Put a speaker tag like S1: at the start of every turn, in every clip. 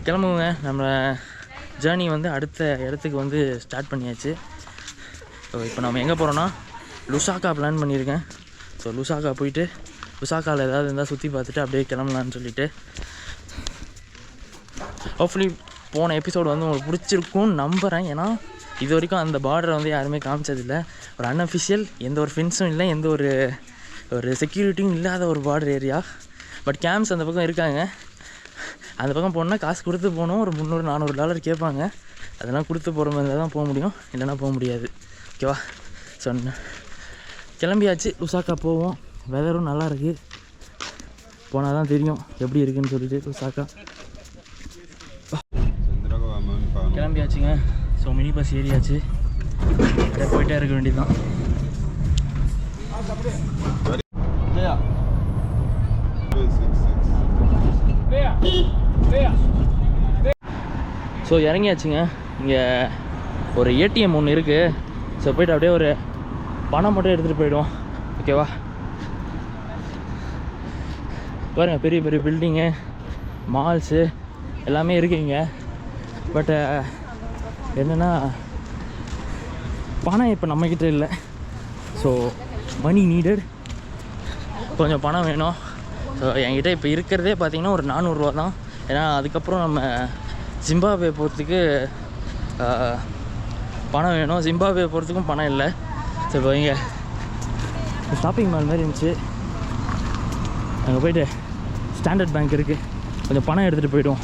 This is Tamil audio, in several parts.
S1: கிளம்புங்க. நம்ம ஜேர்னி வந்து அடுத்த இடத்துக்கு வந்து ஸ்டார்ட் பண்ணியாச்சு. ஸோ இப்போ நம்ம எங்கே போகிறோன்னா லுசாக்கா பிளான் பண்ணியிருக்கேன். ஸோ லுசாக்கா போயிட்டு லுசாக்காவில் ஏதாவது இருந்தால் சுற்றி பார்த்துட்டு அப்படியே கிளம்பலான்னு சொல்லிட்டு. ஹோப்ஃபுல்லி போன எபிசோடு வந்து உங்களுக்கு பிடிச்சிருக்கும்னு நம்புகிறேன். ஏன்னா இது வரைக்கும் அந்த பார்டரை வந்து யாருமே காமிச்சதில்லை. ஒரு அன்அஃபிஷியல், எந்த ஒரு ஃபென்ஸும் இல்லை, எந்த ஒரு செக்யூரிட்டியும் இல்லாத ஒரு பார்டர் ஏரியா. பட் கேம்ப்ஸ் அந்த பக்கம் இருக்காங்க. அந்த பக்கம் போனால் காசு கொடுத்து போகணும். ஒரு $300-400 கேட்பாங்க. அதெல்லாம் கொடுத்து போகிற மாதிரி தான் போக முடியும், இல்லைன்னா போக முடியாது. ஓகேவா? சொன்னேன் கிளம்பியாச்சு. லுசாக்கா போவோம். வெதரும் நல்லா இருக்குது. போனால் தான் தெரியும் எப்படி இருக்குதுன்னு சொல்லிட்டு. லுசாக்கா கிளம்பியாச்சுங்க. ஸோ மினி பஸ் ஏறியாச்சு. அப்படியே போயிட்டே இருக்க வேண்டியதுதான். ஸோ இறங்கியாச்சுங்க. இங்கே ஒரு ஏடிஎம் ஒன்று இருக்குது. ஸோ போய்ட்டு அப்படியே ஒரு பணம் மட்டும் எடுத்துகிட்டு போயிடுவோம். ஓகேவா? பாருங்க, பெரிய பெரிய பில்டிங்கு, மால்ஸு எல்லாமே இருக்குங்க. பட்டு என்னென்னா பணம் இப்போ நம்மக்கிட்ட இல்லை. ஸோ மணி நீடட். கொஞ்சம் பணம் வேணும். ஸோ என்கிட்ட இப்போ இருக்கிறதே பார்த்திங்கன்னா ஒரு $400 தான். ஏன்னா அதுக்கப்புறம் நம்ம ஜிம்பாப்வே போகிறதுக்கு பணம் வேணும். ஜிம்பாப்வே போகிறதுக்கும் பணம் இல்லை. ஸோ இப்போ இங்கே ஷாப்பிங் மால் மாதிரி இருந்துச்சு. அங்கே போய்ட்டு ஸ்டாண்டர்ட் பேங்க் இருக்குது, கொஞ்சம் பணம் எடுத்துகிட்டு போய்டுவோம்.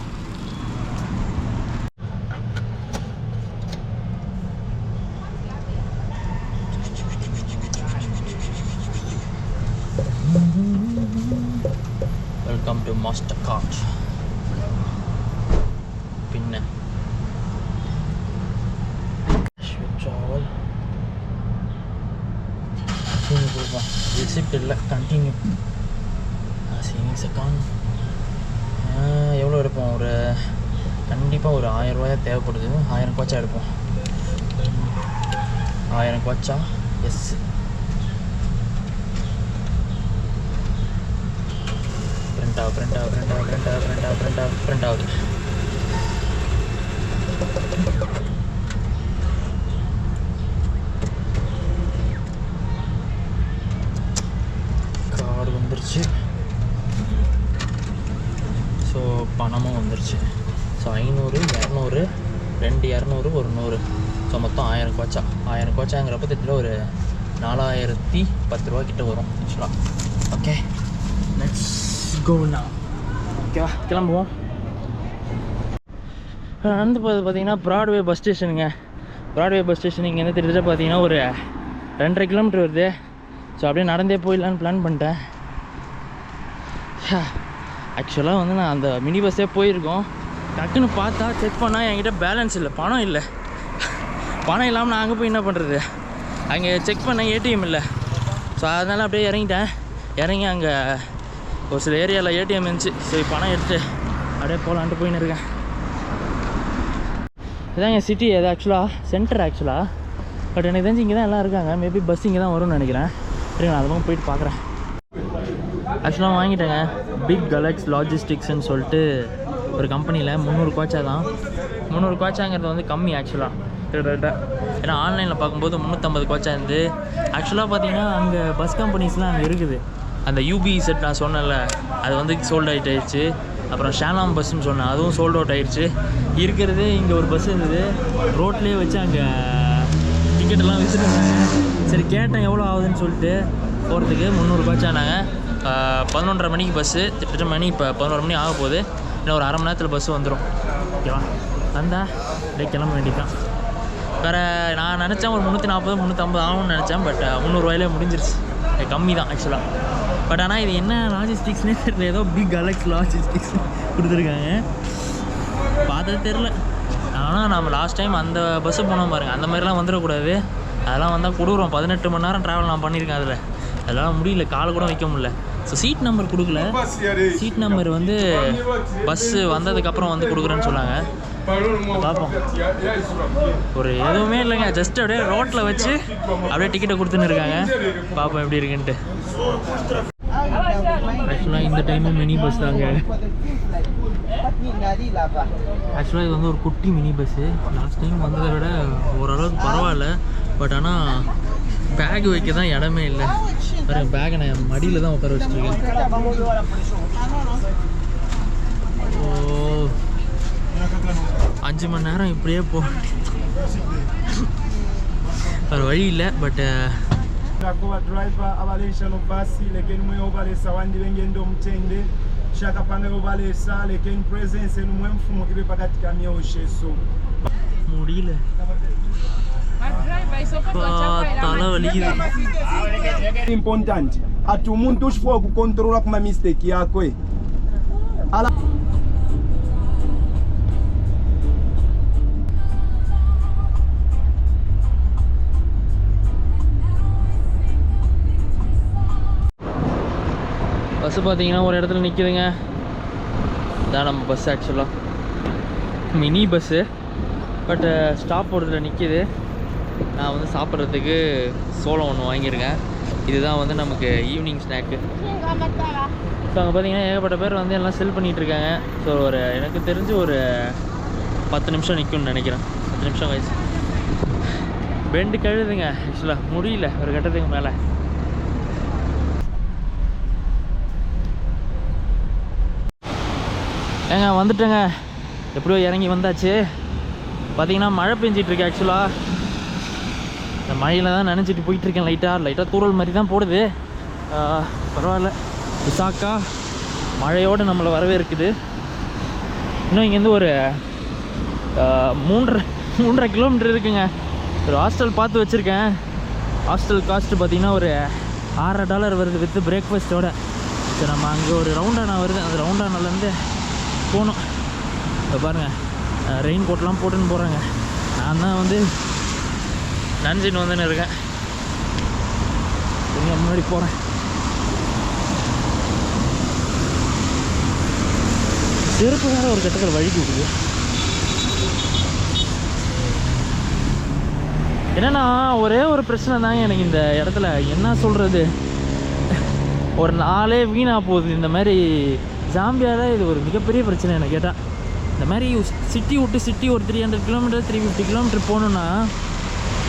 S1: Welcome to master card. பின்ன ரிசிப்ட் இல்லை, கண்டினியூ. சேவிங்ஸ் அக்கௌண்ட் எவ்வளோ எடுப்போம்? ஒரு கண்டிப்பாக ஒரு $1000 தேவைப்படுது. 1000 குவாச்சா எடுப்போம். 1000 குவாச்சா. எஸ். பிரிண்ட் ஆகுது. கார்டு வந்துருச்சு. ஸோ பணமும் வந்துருச்சு. ஸோ 500, 200, 200, 100, 100. ஸோ மொத்தம் 1000 குவாச்சா. 1000 குவாச்சாங்கிறப்ப திட்டத்தில் ஒரு $4010 கிட்ட வரும் ஆக்சுவலாக. Okay, let's go now. ஓகேவா? கிளம்புவோம். நடந்து போகிறது பார்த்தீங்கன்னா ப்ராட்வே பஸ் ஸ்டேஷனுங்க. ப்ராட்வே பஸ் ஸ்டேஷன் இங்கேருந்து திட்டத்தட்ட பார்த்தீங்கன்னா ஒரு 2.5 கிலோமீட்டர் வருது. ஸோ அப்படியே நடந்தே போயிடலான்னு பிளான் பண்ணிட்டேன். ஆக்சுவலாக வந்து நான் அந்த மினி பஸ்ஸே போயிருக்கோம். டக்குன்னு பார்த்தா செக் பண்ணால் என்கிட்ட பேலன்ஸ் இல்லை, பணம் இல்லை. பணம் இல்லாமல் நான் அங்கே போய் என்ன பண்ணுறது? அங்கே செக் பண்ண ஏடிஎம் இல்லை. ஸோ அதனால் அப்படியே இறங்கிட்டேன். இறங்கி அங்கே ஒரு சில ஏரியாவில் ஏடிஎம் இருந்துச்சு. சரி, பணம் எடுத்துகிட்டு அப்படியே போகலான்ட்டு போயின்னு இருக்கேன். இதான் என் சிட்டி. அது ஆக்சுவலாக சென்டர் ஆக்சுவலாக. பட் எனக்கு தெரிஞ்சு இங்கே தான் எல்லாம் இருக்காங்க. மேபி பஸ் இங்கே தான் வரும்னு நினைக்கிறேன். சரி, நான் அதுவும் போயிட்டு பார்க்குறேன். ஆக்சுவலாக வாங்கிட்டேங்க. பிக் கலெக்ஸ் லாஜிஸ்டிக்ஸ்ன்னு சொல்லிட்டு ஒரு கம்பெனியில் 300 குவாச்சா தான். 300 குவாச்சாங்கிறது வந்து கம்மி ஆக்சுவலாக கிட்டத்தட்ட. ஏன்னா ஆன்லைனில் பார்க்கும்போது 350 குவாச்சா இருந்து. ஆக்சுவலாக பார்த்தீங்கன்னா அங்கே பஸ் கம்பெனிஸ்லாம் அங்கே இருக்குது. அந்த யூபி செட் நான் சொன்னேன்ல, அது வந்து சோல்ட் அவுட் ஆகிடுச்சு. அப்புறம் ஷாலாம் பஸ்ஸுன்னு சொன்னேன், அதுவும் சோல்ட் அவுட் ஆகிடுச்சு. இருக்கிறது இங்கே ஒரு பஸ் இருந்தது, ரோட்லேயே வச்சு அங்கே டிக்கெட்டெல்லாம் விற்றுருந்தாங்க. சரி, கேட்டேன் எவ்வளோ ஆகுதுன்னு சொல்லிட்டு. போகிறதுக்கு 300 குவாச்சானாங்க. 11:30 மணிக்கு பஸ்ஸு. திட்டத்தட்ட மணி இப்போ 11 மணி ஆக போகுது. இன்னும் ஒரு அரை மணி நேரத்தில் பஸ்ஸு வந்துடும். ஓகேவா? வந்தால் அப்படியே கிளம்ப வேண்டியதான். வேறு நான் நினச்சேன் ஒரு 340, 350 ஆகும்னு நினச்சேன். பட் $300 முடிஞ்சிருச்சு. கம்மி தான் ஆக்சுவலாக. பட் ஆனால் இது என்ன லாஜிஸ்டிக்ஸ்னே தெரியல. ஏதோ பிக் கலெக்ஸ் லாஜிஸ்டிக்ஸ் கொடுத்துருக்காங்க. பார்த்தது தெரில. ஆனால் நம்ம லாஸ்ட் டைம் அந்த பஸ்ஸு போனோம் பாருங்கள், அந்த மாதிரிலாம் வந்துடக்கூடாது. அதெல்லாம் வந்தால் கொடுக்குறோம். 18 மணி நேரம் ட்ராவல் நான் பண்ணியிருக்கேன். அதெல்லாம் முடியல, காலை கூட வைக்க முடியல. ஸோ சீட் நம்பர் கொடுக்கல. சீட் நம்பர் வந்து பஸ்ஸு வந்ததுக்கப்புறம் வந்து கொடுக்குறேன்னு சொன்னாங்க. பார்ப்போம். ஒரு எதுவுமே இல்லைங்க, ஜஸ்ட் அப்படியே ரோட்டில் வச்சு அப்படியே டிக்கெட்டை கொடுத்துன்னு இருக்காங்க. பார்ப்போம் எப்படி இருக்குன்ட்டு. ஆக்சுவலாக இந்த டைமும் மினி பஸ் தாங்க. ஆக்சுவலாக இது வந்து ஒரு குட்டி மினி பஸ்ஸு. லாஸ்ட் டைம் வந்ததை விட ஓரளவுக்கு பரவாயில்ல. பட் ஆனால் பேக் வைக்க தான் இடமே இல்லை. வேறு பேக்கை நான் மடியில் தான் உட்கார வச்சுருக்கேன். ஓ 5 மணி நேரம் இப்படியே வேறு வழி இல்லை. But
S2: driver abalesha no basi lekeni mwe obalesa wandi bengendo omutende shaka panga obalesa lekeni presence enu mwe mfumo ibe pakati ka myosheso
S1: முடியல. தலை வலிக்குது.
S2: important ati umuntu ushifwa kukontrola kuma mistake yakwe ala bus பார்த்தீங்கன்னா ஒரு இடத்துல நிற்கிதுங்க. இதான் நம்ம பஸ். ஆக்சுவலாக மினி பஸ்ஸு. பட்டு ஸ்டாப் போர்டில் நிற்கிது. நான் வந்து சாப்பிட்றதுக்கு சோளம் ஒன்று வாங்கியிருக்கேன். இதுதான் வந்து நமக்கு ஈவினிங் ஸ்நாக்கு. ஸோ அங்கே பார்த்தீங்கன்னா ஏகப்பட்ட பேர் வந்து எல்லாம் செல் பண்ணிகிட்ருக்காங்க. ஸோ ஒரு எனக்கு தெரிஞ்சு ஒரு 10 நிமிஷம் நிற்கும்னு நினைக்கிறேன். 10 நிமிஷம் கழிச்சு பெண்டு கழுதுங்க. ஆக்சுவலாக முடியல ஒரு கட்டத்துக்கு மேலே. ஏங்க வந்துட்டேங்க. எப்படியோ இறங்கி வந்தாச்சு. பார்த்தீங்கன்னா மழை பெஞ்சிட்ருக்கு. ஆக்சுவலாக இந்த மழையில் தான் நினச்சிட்டு போயிட்டுருக்கேன். லைட்டாக தூறல் மாதிரி தான் போடுது. பரவாயில்ல. விசாக்கா மழையோடு நம்மளை வரவேற்குது. இன்னும் இங்கேருந்து ஒரு 3.5 கிலோமீட்டர் இருக்குங்க. ஒரு ஹாஸ்டல் பார்த்து வச்சுருக்கேன். ஹாஸ்டல் காஸ்ட்டு பார்த்திங்கன்னா ஒரு $6 வருது வித் பிரேக்ஃபாஸ்ட்டோட. சரி நம்ம அங்கே ஒரு ரவுண்டானா வருது. அந்த ரவுண்டானாலேருந்து போகணும். இப்போ பாருங்கள் ரெயின் கோட்லாம் போட்டுன்னு போகிறாங்க. நான் தான் வந்து நனைஞ்சின்னு வந்துன்னு இருக்கேன். கொஞ்சம் முன்னாடி போகிறேன். செருப்பு வேறு ஒரு கட்டத்தில் வழுக்கி விடுது. என்னென்னா ஒரே ஒரு பிரச்சனை தாங்க எனக்கு இந்த இடத்துல. என்ன சொல்கிறது, ஒரு நாளே வீணாக போகுது. இந்த மாதிரி ஜாம்பியாவில் இது ஒரு மிகப்பெரிய பிரச்சனை எனக்கு கேட்டால். இந்த மாதிரி சிட்டி விட்டு சிட்டி ஒரு 300 கிலோமீட்டர் 350 கிலோமீட்டர் போகணுன்னா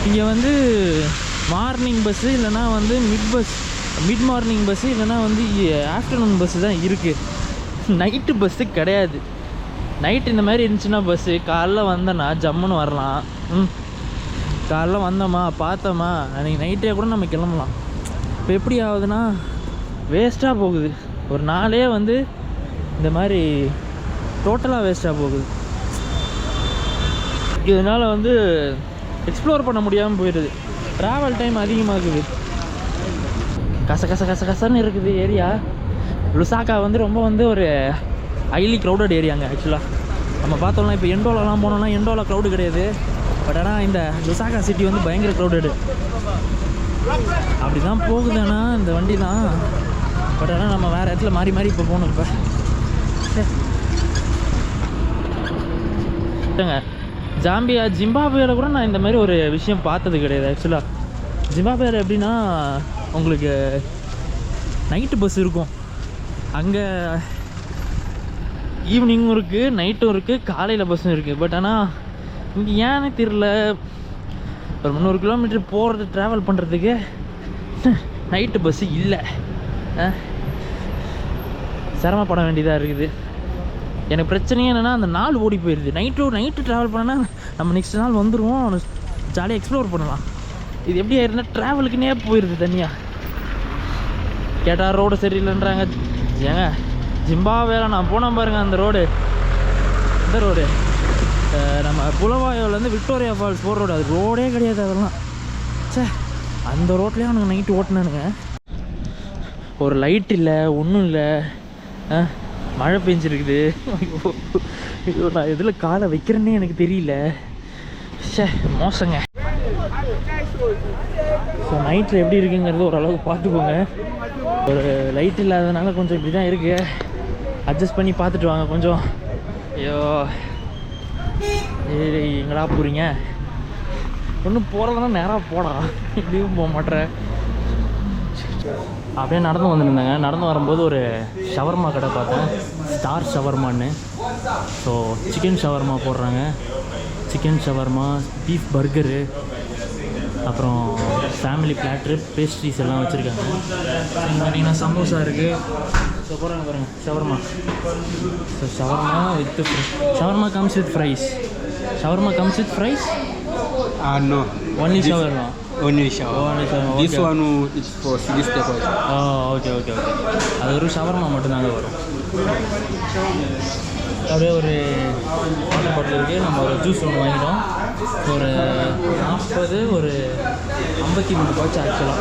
S2: இங்கே வந்து மார்னிங் பஸ்ஸு இல்லைனா வந்து மிட் மார்னிங் பஸ்ஸு இல்லைனா வந்து ஆஃப்டர்நூன் பஸ்ஸு தான் இருக்குது. நைட்டு பஸ்ஸு கிடையாது. நைட்டு இந்த மாதிரி இருந்துச்சுன்னா பஸ்ஸு காலைல வந்தோன்னா ஜம்முன்னு வரலாம். காலைல வந்தோமா பார்த்தோமா அன்றைக்கி நைட்டே கூட நம்ம கிளம்பலாம். இப்போ எப்படி ஆகுதுன்னா வேஸ்ட்டாக போகுது. ஒரு நாளே வந்து இந்த மாதிரி டோட்டலாக வேஸ்ட்டாக போகுது. இதனால் வந்து எக்ஸ்ப்ளோர் பண்ண முடியாமல் போயிடுது. ட்ராவல் டைம் அதிகமாகுது. கசன்னு இருக்குது ஏரியா. லுசாக்கா வந்து ரொம்ப வந்து ஒரு ஹைலி க்ரௌடட் ஏரியாங்க. ஆக்சுவலாக நம்ம பார்த்தோம்னா இப்போ எண்டோலாலாம் போனோம்னா எண்டோலா க்ரௌடு கிடையாது. பட் ஆனால் இந்த லுசாக்கா சிட்டி வந்து பயங்கர க்ரௌடடு. அப்படி தான் போகுதுன்னா இந்த வண்டி தான். பட் ஆனால் நம்ம வேறு இடத்துல மாறி இப்போ போகணும். இப்போ ஜிம்பாப்வேல கூட நான் இந்த மாதிரி ஒரு விஷயம் பார்த்தது கிடையாது. ஆக்சுவலாக ஜிம்பாப்வேல எப்படின்னா உங்களுக்கு நைட்டு பஸ் இருக்கும். அங்கே ஈவினிங்கும் இருக்குது, நைட்டும் இருக்குது, காலையில் பஸ்ஸும் இருக்குது. பட் ஆனால் இங்கே ஏன்னு தெரியல, ஒரு 300 கிலோமீட்டர் போகிறது ட்ராவல் பண்ணுறதுக்கு நைட்டு பஸ்ஸு இல்லை. சிரமப்பட வேண்டியதாக இருக்குது. எனக்கு பிரச்சனையே என்னென்னா அந்த நாள் ஓடி போயிடுது. நைட்டு ட்ராவல் பண்ணால் நம்ம நெக்ஸ்ட் நாள் வந்துடுவோம், ஜாலியாக எக்ஸ்ப்ளோர் பண்ணலாம். இது எப்படி ஆயிருந்தா ட்ராவலுக்குன்னே போயிடுது தனியாக. கேட்டால் ரோடு சரியில்லைன்றாங்க. ஏங்க ஜிம்பாப்வேல நான் போனேன் பாருங்கள், அந்த ரோடு, இந்த ரோடு நம்ம புலவாயோலேருந்து விக்டோரியா ஃபால்ஸ் போகிற ரோடு, அது ரோடே கிடையாது. அதெல்லாம் சே, அந்த ரோட்லேயே அவனுக்கு நைட்டு ஓட்டினானுங்க. ஒரு லைட் இல்லை, ஒன்றும் இல்லை. மழை பெஞ்சிருக்குது. ஐயோ, நான் எதில் காலை வைக்கிறேன்னே எனக்கு தெரியல. சே, மோசங்க. ஸோ நைட்டில் எப்படி இருக்குங்கிறது ஓரளவுக்கு பார்த்துக்கோங்க. ஒரு லைட் இல்லாததுனால கொஞ்சம் இப்படி தான் இருக்குது. அட்ஜஸ்ட் பண்ணி பார்த்துட்டு வாங்க கொஞ்சம். ஐயோ, எங்கடா போகிறீங்க? ஒன்றும் போகிறதுனா நேராக போடா, இப்படியும் போக மாட்டேற. அப்படியே நடந்து வந்துருந்தேங்க. நடந்து வரும்போது ஒரு ஷவர்மா கடை பார்த்தேன்.
S1: ஸ்டார் ஷவர்மான்னு. ஸோ சிக்கன் ஷவர்மா போடுறாங்க, சிக்கன் ஷவர்மா, பீஃப் பர்கரு, அப்புறம் ஃபேமிலி பிளாட்ரு, பேஸ்ட்ரிஸ் எல்லாம் வச்சுருக்காங்க. பார்த்தீங்கன்னா சமோசா இருக்குது. ஸோ போகிறாங்க பாருங்கள் shawarma. So shawarma with shawarma comes with fries. Shawarma comes with fries?
S3: No.
S1: Only shawarma.
S3: Only shawarma.
S1: Only shawarma.
S3: This
S1: Okay.
S3: one is for 60 also.
S1: Okay okay okay. அது ஒரு ஷவர்மா மட்டும்தாங்க வரும். அப்படியே ஒரு வாட்டர் பாட்டில் இருக்குது. நம்ம ஒரு ஜூஸ் ஒன்று வாங்கிட்டோம். ஒரு 40 ஒரு 53 போச்சு ஆக்சுவலாக.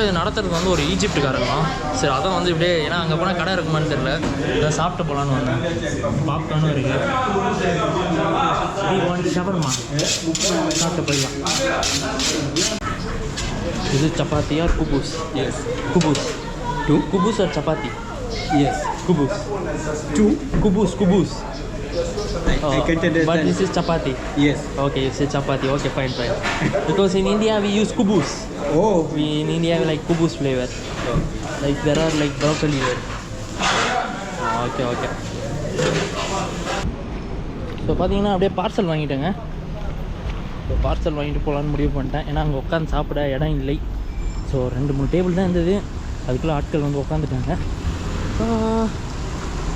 S1: இது நடத்துறது வந்து ஒரு ஈஜிப்டுக்காரங்க தான். சரி அதான் வந்து இப்படியே, ஏன்னா அங்கே போனால் கடை இருக்குமான்னு தெரியல, இதை சாப்பிட்டு போகலான்னு வந்தேன். பாப்கார்னும் இருக்குது. ஷவர்மா சாப்பிட்டு போயிடலாம். இது சப்பாத்தியா குபூஸ்?
S3: Yes.
S1: குபூஸ்.
S3: Two?
S1: குபூஸ் or chapati?
S3: Yes.
S1: Kubus.
S3: Two?
S1: Kubus.
S3: I can tell that.
S1: But this is chapati.
S3: Yes.
S1: Okay, you say chapati. Okay, fine. Because in India we use kubus.
S3: Oh.
S1: In India we like kubus flavor.
S3: Oh.
S1: Like there are like broccoli there. Okay. So பார்த்தீங்கன்னா அப்படியே பார்சல் வாங்கிட்டேங்க. ஸோ பார்சல் வாங்கிட்டு போகலான்னு முடிவு பண்ணிட்டேன். ஏன்னா அங்கே உட்காந்து சாப்பிட இடம் இல்லை. ஸோ 2-3 டேபிள் தான் இருந்தது. அதுக்குள்ளே ஆட்கள் வந்து உட்காந்துட்டாங்க. ஸோ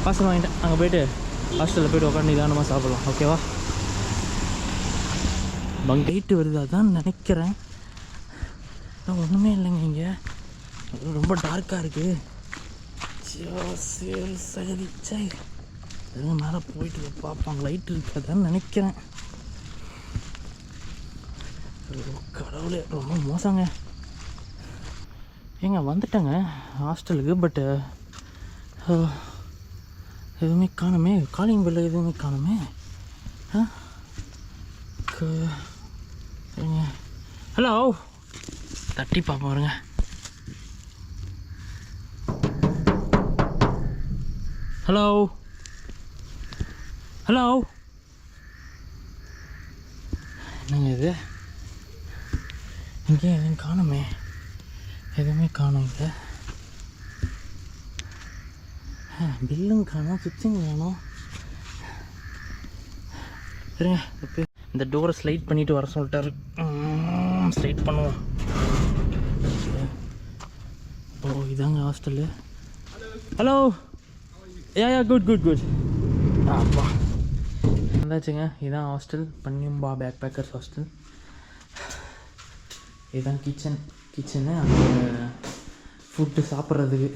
S1: பார்சல் வாங்கிட்டேன். அங்கே போய்ட்டு ஹாஸ்டலில் போய்ட்டு உட்காந்து நிதானமாக சாப்பிட்லாம். ஓகேவா? லைட்டு வருது அதான் நினைக்கிறேன். ஒன்றுமே இல்லைங்க இங்கே. ரொம்ப டார்க்காக இருக்குது. சரி மேலே போயிட்டு பார்ப்பாங்க. லைட் இருக்காதான்னு நினைக்கிறேன். கடவுளே ரொம்ப மோசங்க. ஏங்க வந்துட்டேங்க ஹாஸ்டலுக்கு. பட்டு எதுவுமே காணுமே. காலிங் பெல்ல எதுவுமே காணுமே. சரிங்க, ஹலோ தட்டி பார்ப்போம் வருங்க. ஹலோ என்னங்க இது? இங்கே எதுவும் காணுமே. எதுவுமே காணும். இல்லை பில்லும் காணும், சுவிட்சும் காணும். சரிங்க, இப்போ இந்த டோரை ஸ்லைட் பண்ணிவிட்டு வர சொல்லிட்டாரு. ஸ்லைட் பண்ணுவோம். ஓ இதாங்க ஹாஸ்டலு. ஹலோ. யா குட். அப்பா வந்தாச்சுங்க. இதுதான் ஹாஸ்டல், பன்னியம்பா பேக் பேக்கர்ஸ் ஹாஸ்டல். இதுதான் கிச்சனு. அங்கே ஃபுட்டு சாப்பிட்றதுக்கு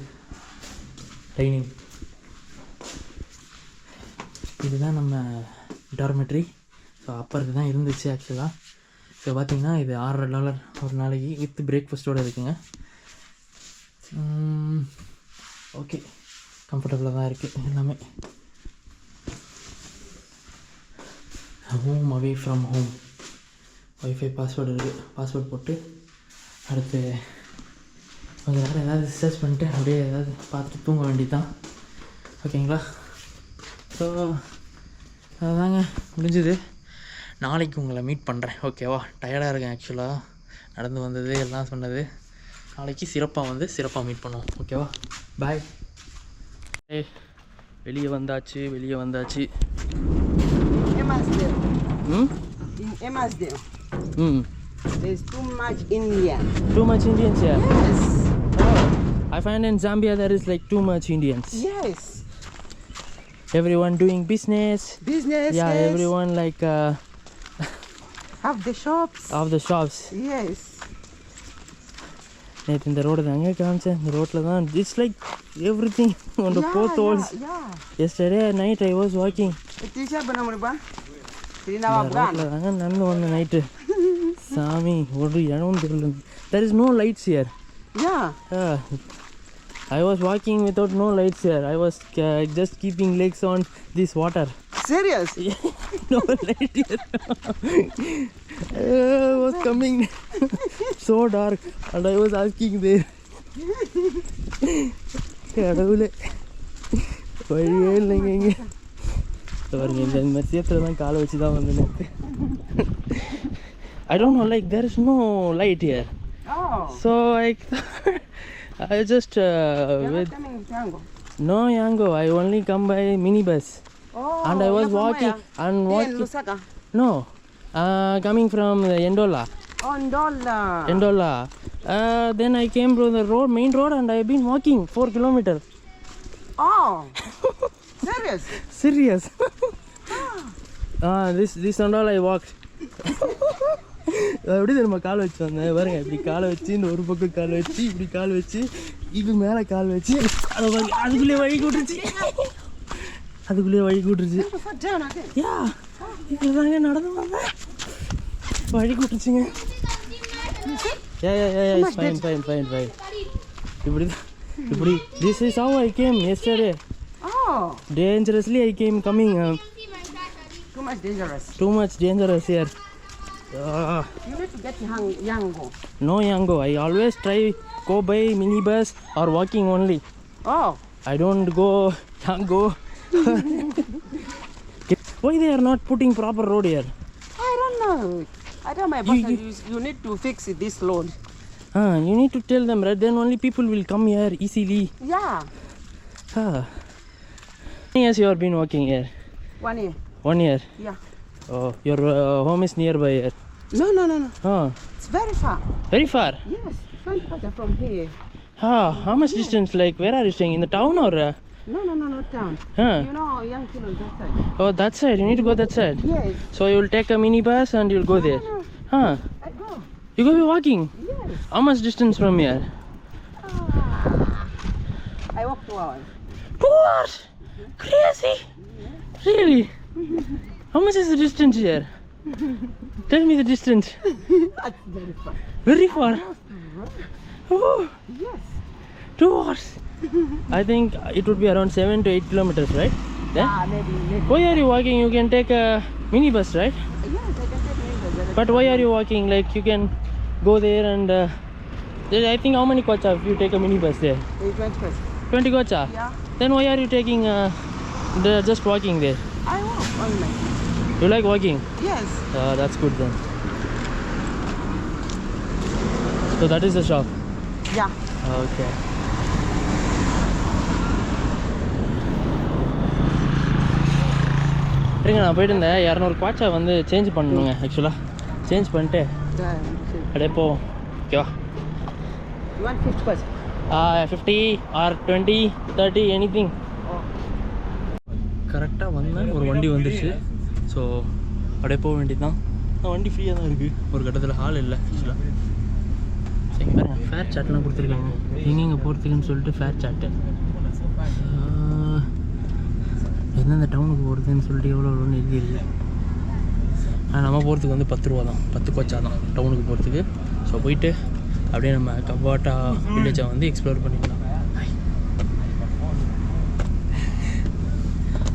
S1: டைனிங். இதுதான் நம்ம டார்மெட்ரி. ஸோ அப்போ தான் இருந்துச்சு ஆக்சுவலாக. ஸோ பார்த்திங்கன்னா இது $6 ஒரு நாளைக்கு வித் பிரேக்ஃபாஸ்ட்டோடு இருக்குங்க. ஓகே, கம்ஃபர்டபுளாக தான் இருக்குது எல்லாமே. Home away from home. Wifi password இருக்குது. பாஸ்வேர்ட் போட்டு அடுத்து கொஞ்சம் நேரம் ஏதாவது ரிசர்ச் பண்ணிட்டு அப்படியே ஏதாவது பார்த்துட்டு தூங்க வேண்டியதுதான். ஓகேங்களா? ஸோ அதுதாங்க முடிஞ்சுது. நாளைக்கு உங்களை மீட் பண்ணுறேன். ஓகேவா? டயர்டாக இருக்கேன் ஆக்சுவலாக, நடந்து வந்தது எல்லாம் சொன்னது. நாளைக்கு சிறப்பாக மீட் பண்ணுவோம். ஓகேவா? பாய். வெளியே வந்தாச்சு.
S4: There's too much Indian.
S1: Too much Indians here?
S4: Yes.
S1: Oh, I find in Zambia there is like too much Indians.
S4: Yes.
S1: Everyone doing business.
S4: Yeah,
S1: yes. Everyone like
S4: have the shops.
S1: of the shops.
S4: Yes.
S1: நேற்று இந்த ரோடு தாங்க காமிச்சேன். இந்த ரோட்டில் தான் it's like everything on the both walls. Yesterday night I was walking.
S4: Teacher bana muriba.
S1: இந்த ரோட்டில் தாங்க நடந்து வந்தேன் நைட்டு. சாமி ஒரு இடமும் தெரியல. There is no lights here.
S4: Yeah.
S1: I was walking without no lights here. I was just keeping legs on this water.
S4: Serious?
S1: No light here. I was coming so dark and I was asking there. கடவுளே வழியே இல்லைங்க இங்கே. பாருங்க இந்த மாதிரி சேத்துல தான் காலை வச்சு தான் வந்து I don't know, like there is no light here.
S4: Oh.
S1: So I just
S4: You're
S1: with
S4: not coming with Yango.
S1: no Yango. I only come by minibus.
S4: Oh,
S1: And I was
S4: you're from
S1: walking
S4: where?
S1: and
S4: Here in
S1: walking.
S4: Lusaka.
S1: No, coming from Endola.
S4: Oh, Ndola.
S1: Endola. Then I came to the road, main road, and I've been walking 4 kilometers.
S4: Oh, serious?
S1: Serious. This and all I walked. எப்படி நம்ம கால் வச்சு வந்தேன் பாருங்க, இப்படி காலை வச்சு இந்த ஒரு பக்கம் கால் வச்சு இப்படி கால் வச்சு இது மேலே கால் வச்சு அதை பாருங்க, அதுக்குள்ளேயே வழி கூட்டுருச்சு. அதுக்குள்ளேயே வழி கூட்டுருச்சு. யா இதில் தாங்க நடந்து வந்தேன், வழி கூட்டுருச்சுங்க. ஃபைன். இப்படி இப்படி this is how I came yesterday.
S4: Oh,
S1: Dangerously I came coming.
S4: too much dangerous.
S1: Too much dangerous here.
S4: You need to get Yango.
S1: No Yango. I always try go by minibus or walking only.
S4: Oh,
S1: I don't go Yango. Why they are not putting proper road here?
S4: I don't know. I tell my boss, you need to fix this load.
S1: You need to tell them, right? Then only people will come here easily.
S4: Yeah,
S1: How many years you have been working here?
S4: 1 year.
S1: 1 year.
S4: Yeah.
S1: Oh, your home is nearby here.
S4: No.
S1: Oh,
S4: It's very far.
S1: very far.
S4: Yes, 20 km from here.
S1: How much distance? Like where are you staying? In the town or?
S4: No, not town. You know, young children that side.
S1: Oh, that side. You need to go that side.
S4: Yes.
S1: So you will take a minibus and you'll go there.
S4: No. I go.
S1: You go be walking.
S4: Yes.
S1: How much distance from here?
S4: I walk 2 hours.
S1: 2 hours. Crazy. Really? How much is the distance here? Tell me the distance.
S4: That's very far.
S1: Very far. Oh,
S4: Yes.
S1: 2 hours. I think it would be around 7 to 8 kilometers, right? Then?
S4: Maybe.
S1: Why are you walking? You can take a minibus, right?
S4: Yes, I can take me.
S1: But why are you walking? Like you can go there and I think how many kwacha if you take a minibus there? 20 kwacha?
S4: Yeah.
S1: Then why are you taking just walking there?
S4: I walk only.
S1: You like walking?
S4: Yes.
S1: That's good then. So that is the shop.
S4: Yeah.
S1: Okay. சரிங்க, நான் போயிட்டு இருந்தேன். 200 குவாச்சா வந்து சேஞ்ச் பண்ணணுங்க. ஆக்சுவலாக சேஞ்ச் பண்ணிட்டு அப்படியே போவோம். ஓகேவா?
S4: You want 50%?
S1: 50 or 20, 30, anything. கரெக்டாக வந்தேன், ஒரு வண்டி வந்துடுச்சு. ஸோ அப்படியே போக வேண்டியது தான். வண்டி ஃப்ரீயாக தான் இருக்குது. ஒரு கட்டத்தில் ஹால் இல்லை ஆக்சுவலாக. சரி பாருங்க, ஃபேர் சாட்லாம் கொடுத்துருக்காங்க எங்கெங்கே போகிறதுக்குன்னு சொல்லிட்டு. ஃபேர் சாட்டு எந்தெந்த டவுனுக்கு போகிறதுன்னு சொல்லிட்டு எவ்வளோன்னு எழுதியிருக்கு. நம்ம போகிறதுக்கு வந்து 10 ரூபா தான், 10 கோச்சா தான் டவுனுக்கு போகிறதுக்கு. ஸோ போயிட்டு அப்படியே நம்ம கவாட்டா வில்லேஜை வந்து எக்ஸ்ப்ளோர் பண்ணிக்கலாம்.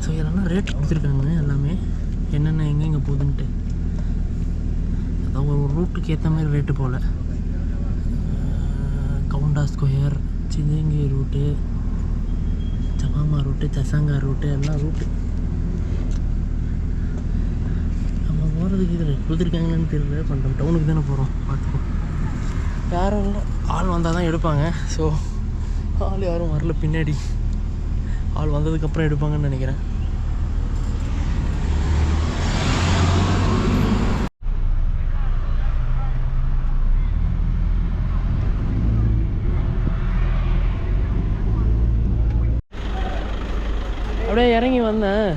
S1: ஸோ இதெல்லாம் ரேட் கொடுத்துருக்காங்க எல்லாமே, என்னென்ன எங்கெங்கே போகுதுன்ட்டு. அதான் ஒரு ரூட்டுக்கு ஏற்ற மாதிரி ரேட்டு போல். கவுண்டா square, சிதங்கி route, சமாமா route, Sasanka route, எல்லாம் ரூட்டு. நம்ம போகிறதுக்கு இதில் கொடுத்துருக்காங்கன்னு தெரியல. பண்ணுறோம் டவுனுக்கு தானே போகிறோம், பார்த்துப்போம். யாரும் இல்லை, ஆள் வந்தால் தான் எடுப்பாங்க. ஸோ ஆள் யாரும் வரல, பின்னாடி ஆள் வந்ததுக்கப்புறம் எடுப்பாங்கன்னு நினைக்கிறேன். அப்படியே இறங்கி வந்தேன்.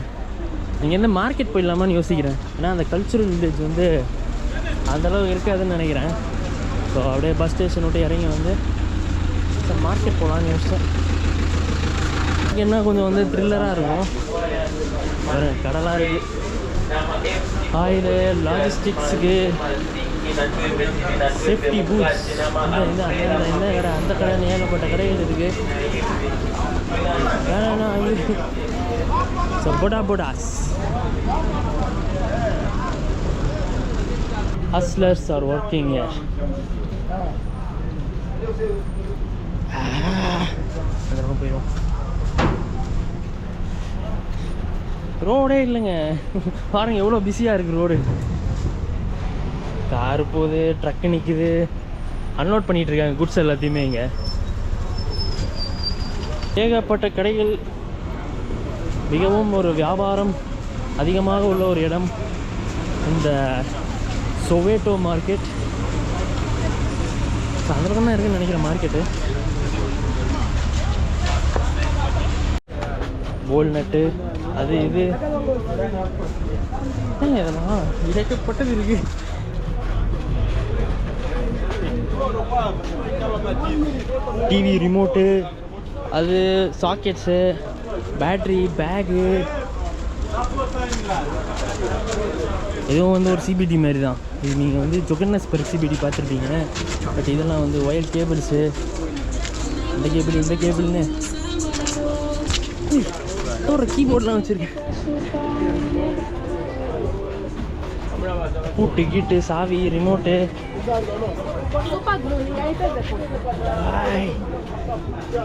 S1: இங்கேருந்து மார்க்கெட் போயிடலாமான்னு யோசிக்கிறேன். ஏன்னா அந்த கல்ச்சுரல் வில்லேஜ் வந்து அந்தளவு இருக்காதுன்னு நினைக்கிறேன். ஸோ அப்படியே பஸ் ஸ்டேஷன் விட்டு இறங்கி வந்து மார்க்கெட் போகலான்னு யோசித்தேன். இங்கே என்ன கொஞ்சம் வந்து த்ரில்லராக இருக்கும். ஒரு கடலாக இருக்குது. ஆயிலு, லாஜிஸ்டிக்ஸுக்கு, சேஃப்டி பூட்ஸ், இந்த கடை அந்த கடை, ஏகப்பட்ட கடைகள் இருக்குது. வேணா அங்கே so போடாஸ் hustlers are working here. போயிடும். ரோடே இல்லைங்க பாருங்க, எவ்வளோ பிஸியாக இருக்குது ரோடு. காரு போகுது, ட்ரக்கு நிற்குது, அன்லோட் பண்ணிகிட்டு இருக்காங்க குட்ஸ் எல்லாத்தையுமே. இங்கே ஏகப்பட்ட கடைகள், மிகவும் ஒரு வியாபாரம் அதிகமாக உள்ள ஒரு இடம் இந்த சொவேட்டோ மார்க்கெட். அந்த பக்கம் தான் இருக்குன்னு நினைக்கிறேன் மார்க்கெட்டு. கோல்நட்டு அது இது இதெல்லாம் இழைக்கப்பட்டது இருக்கு. டிவி ரிமோட்டு, அது சாக்கெட்ஸு, பேட்ரி, பேகு, இதுவும் வந்து ஒரு சிபிடி மாதிரி தான். இது நீங்கள் வந்து ஜொகன்னஸ்பர்க் சிபிடி பார்த்துருப்பீங்க. பட் இதெல்லாம் வந்து ஒயர் கேபிள்ஸு, இந்த கேபிள் இந்த கேபிள்னு ஒரு கீபோர்ட்லாம் வச்சுருக்கேன். பூட்டு கீட்டு சாவி ரிமோட்டு.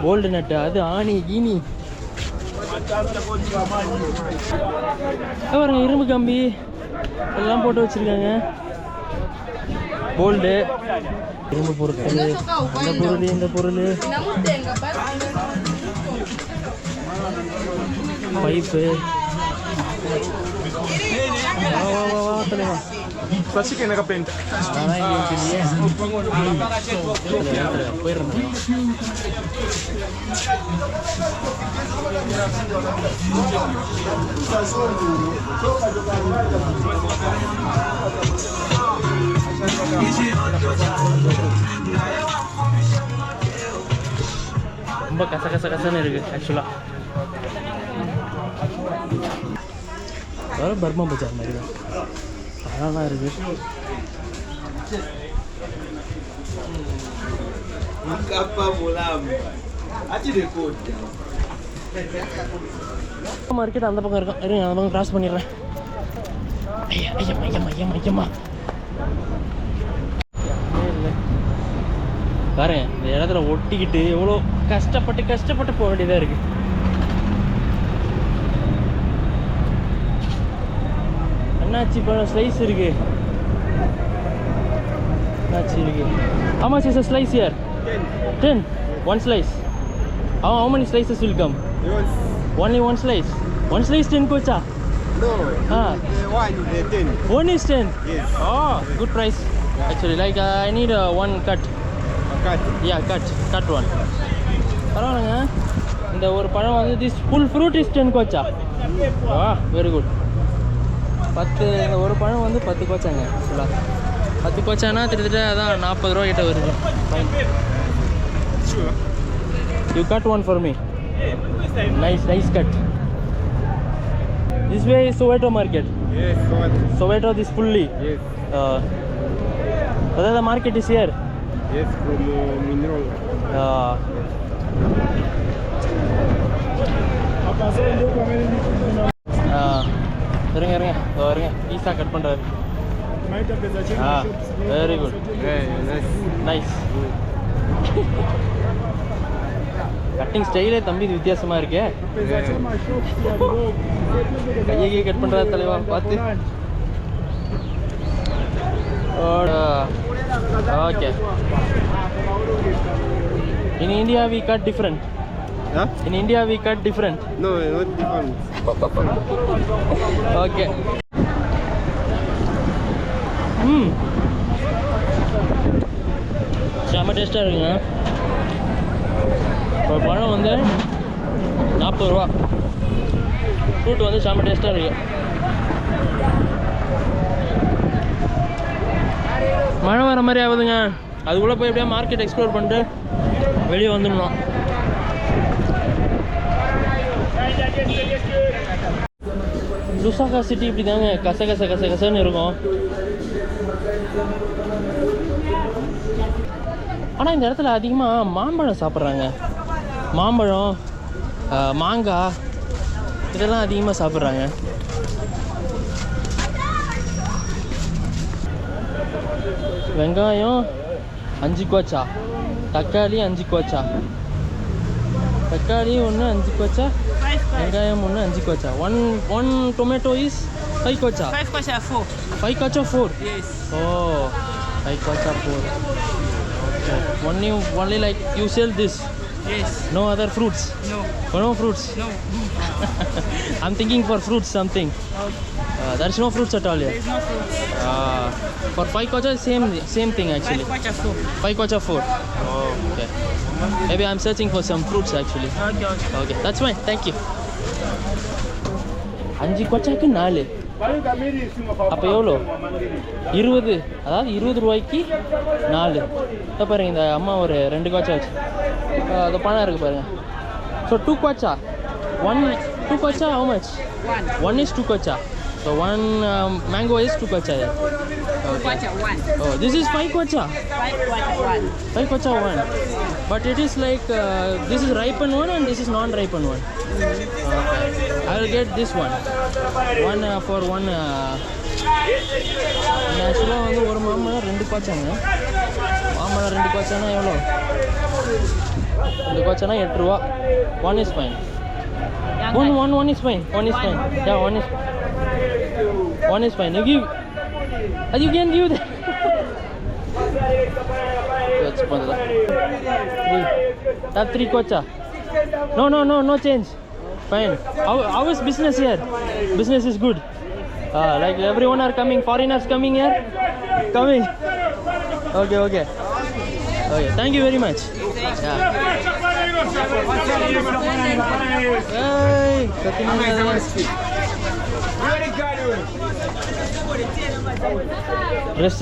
S1: கோல்டு நட்டு, அது ஆணி கீனி, பாருங்க இரும்பு கம்பி எல்லாம் போட்டு வச்சுருக்காங்க. கோல்டு இரும்பு பொருட்கள், அந்த பொருள் இந்த பொருள், பைப்பு. போயிடுறேன். ரொம்ப கசகசன்னு இருக்கு ஆக்சுவலாக. வேறு பர்மா பஜார் மாதிரி தான் அதான் இருக்கு. மார்க்கெட் அந்த பக்கம் இருக்கும். இருங்க அந்த பக்கம் கிராஸ் பண்ணிடுறேன். ஐயா ஐயம்மா ஐயம்மா ஐயம்மா ஐயம்மா பாருங்க, இந்த இடத்துல ஒட்டிக்கிட்டு எவ்வளோ கஷ்டப்பட்டு போக வேண்டியதாக இருக்குது. அண்ணாச்சி பழம் ஸ்லைஸ் இருக்கு. அண்ணாச்சி இருக்கு. How much is a slice here? 10. One slice. How many slices will come? Only one slice. One slice 10 kocha.
S3: No.
S1: One is 10. One is 10.
S3: Yes.
S1: Oh, good price. Actually, like I need one cut.
S3: Cut.
S1: Yeah, cut one. பரவாயில்லைங்க. இந்த ஒரு பழம் வந்து this full fruit is 10 kocha. Very good. 10 இந்த ஒரு பழம் வந்து 10 கோச்சாங்க ஃபுல்லாக. 10 கோச்சானா கிட்டத்தட்ட அதான் 40 ரூபா கிட்ட வருது. You cut one for me. Nice cut. This way is Soweto market.
S3: Yes,
S1: Soweto this fully.
S3: Yes.
S1: Whether the market is here?
S3: Yes, from mineral.
S1: இருங்க பீஸா கட் பண்ணுறாரு. Very good. நைஸ். கட்டிங் ஸ்டைலே தம்பி இது வித்தியாசமாக இருக்கே. கையை கட் பண்ணுறாரு தலைவா பார்த்து. Okay. In India we cut different.
S3: Huh?
S1: In India we cut different.
S3: No, not different.
S1: Okay. செம்ம டேஸ்ட்டாக இருக்குங்க. இப்போ பழம் வந்து 40 ரூபா. ஃப்ரூட் வந்து செம்ம டேஸ்ட்டாக இருக்கு. மழை வர மாதிரி ஆகுதுங்க. அதுக்குள்ளே போய் எப்படியா மார்க்கெட் எக்ஸ்ப்ளோர் பண்ணிட்டு வெளியே வந்துடணும். லுசாகா சிட்டி இப்படி தாங்க கசன்னு இருக்கும். ஆனால் இந்த இடத்துல அதிகமாக மாம்பழம் சாப்பிட்றாங்க. மாம்பழம், மாங்காய் இதெல்லாம் அதிகமாக சாப்பிட்றாங்க. வெங்காயம் 5 கோச்சா, தக்காளி 5 கோச்சா, தக்காளி ஒன்று 5 கோச்சா, வெங்காயம் ஒன்று 5 கோச்சா. One tomato is 5 kocha.
S4: 5 kocha 4.
S1: 5 kocha 4.
S4: Yes.
S1: Oh, 5 kocha 4. Okay. Only like you sell this
S2: Yes.
S1: No other fruits?
S2: No.
S1: Oh, no fruits?
S2: No.
S1: I'm thinking for fruits something. There's no fruits at all
S2: There
S1: here.
S2: is no fruits.
S1: For 5 kwacha, same thing actually.
S2: 5 kwacha 4.
S1: 5 kwacha 4. Oh, okay. Maybe I'm searching for some fruits actually.
S2: Okay, okay.
S1: Okay, that's fine. Thank you. 5 kwachaக்கு 4. அப்போ எவ்வளோ 20, அதாவது 20 ரூபாய்க்கு 4. இப்போ பாருங்க இந்த அம்மா ஒரு 2 kwacha வச்சு அது பணம் இருக்குது பாருங்க. So 2 kwacha. 2 kwacha how much? One is 2 kwacha. So one mango is 2 kwacha.
S4: 2 kwacha 1.
S1: Oh, this is 5 kwacha.
S4: 5 kwacha 1.
S1: 5 kwacha 1. But it is like this is ripened one and this is non-ripened one. Okay. I will get this one. One for one. ஆக்சுவலாக வந்து ஒரு மாம்பழம் 2 kwachaங்க. மாம்பழம் 2 kwachaனா எவ்வளோ? 2 kwachaனா 8 ரூபா. One is fine. One is fine. One is fine. Yeah, one is fine. You give. You can give that. That's fine. 3 kwacha. No change. Fine. How is business here? Business is good. Like everyone are coming. Foreigners coming here. Coming. Okay. Thank you very much. Yeah. Hey, dress.